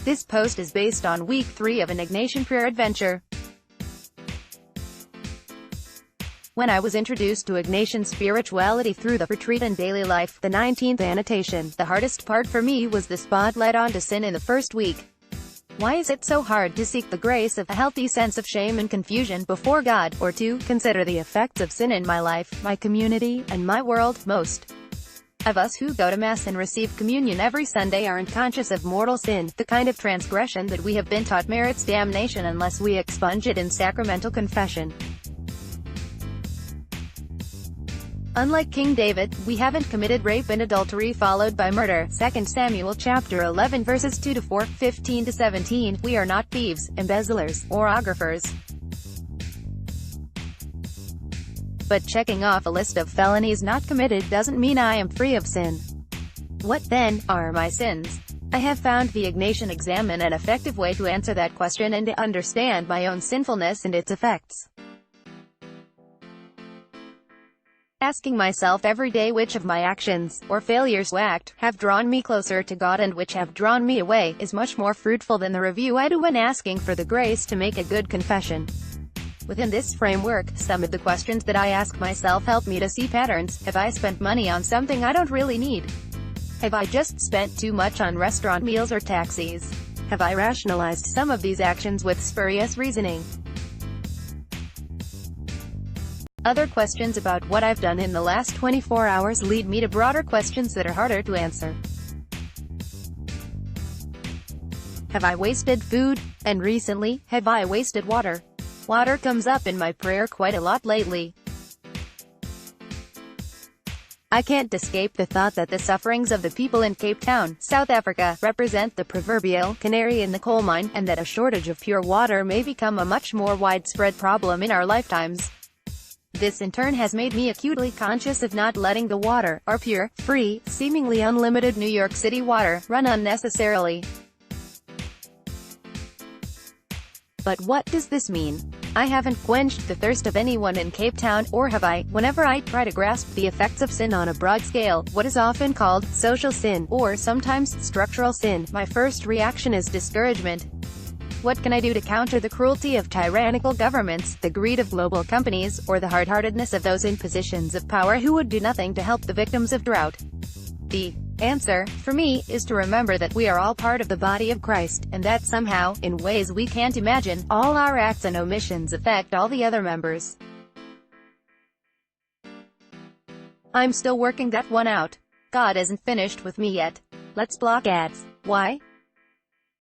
This post is based on week 3 of an Ignatian prayer adventure. When I was introduced to Ignatian spirituality through the retreat and daily life, the 19th annotation, the hardest part for me was the spotlight onto sin in the first week. Why is it so hard to seek the grace of a healthy sense of shame and confusion before God, or to consider the effects of sin in my life, my community, and my world? Most of us who go to Mass and receive communion every Sunday aren't conscious of mortal sin, the kind of transgression that we have been taught merits damnation unless we expunge it in sacramental confession. Unlike King David, we haven't committed rape and adultery followed by murder. 2 Samuel chapter 11 verses 2-4, 15-17. We are not thieves, embezzlers, or ographers. But checking off a list of felonies not committed doesn't mean I am free of sin. What then are my sins? I have found the Ignatian Examen an effective way to answer that question and to understand my own sinfulness and its effects. Asking myself every day which of my actions, or failures to act, have drawn me closer to God and which have drawn me away, is much more fruitful than the review I do when asking for the grace to make a good confession. Within this framework, some of the questions that I ask myself help me to see patterns. Have I spent money on something I don't really need? Have I just spent too much on restaurant meals or taxis? Have I rationalized some of these actions with spurious reasoning? Other questions about what I've done in the last 24 hours lead me to broader questions that are harder to answer. Have I wasted food? And recently, have I wasted water? Water comes up in my prayer quite a lot lately. I can't escape the thought that the sufferings of the people in Cape Town, South Africa, represent the proverbial canary in the coal mine, and that a shortage of pure water may become a much more widespread problem in our lifetimes. This in turn has made me acutely conscious of not letting the water, our pure, free, seemingly unlimited New York City water, run unnecessarily. But what does this mean? I haven't quenched the thirst of anyone in Cape Town, or have I? Whenever I try to grasp the effects of sin on a broad scale, what is often called social sin, or sometimes structural sin, my first reaction is discouragement. What can I do to counter the cruelty of tyrannical governments, the greed of global companies, or the hard-heartedness of those in positions of power who would do nothing to help the victims of drought? The answer, for me, is to remember that we are all part of the body of Christ, and that somehow, in ways we can't imagine, all our acts and omissions affect all the other members. I'm still working that one out. God isn't finished with me yet. Let's block ads. Why?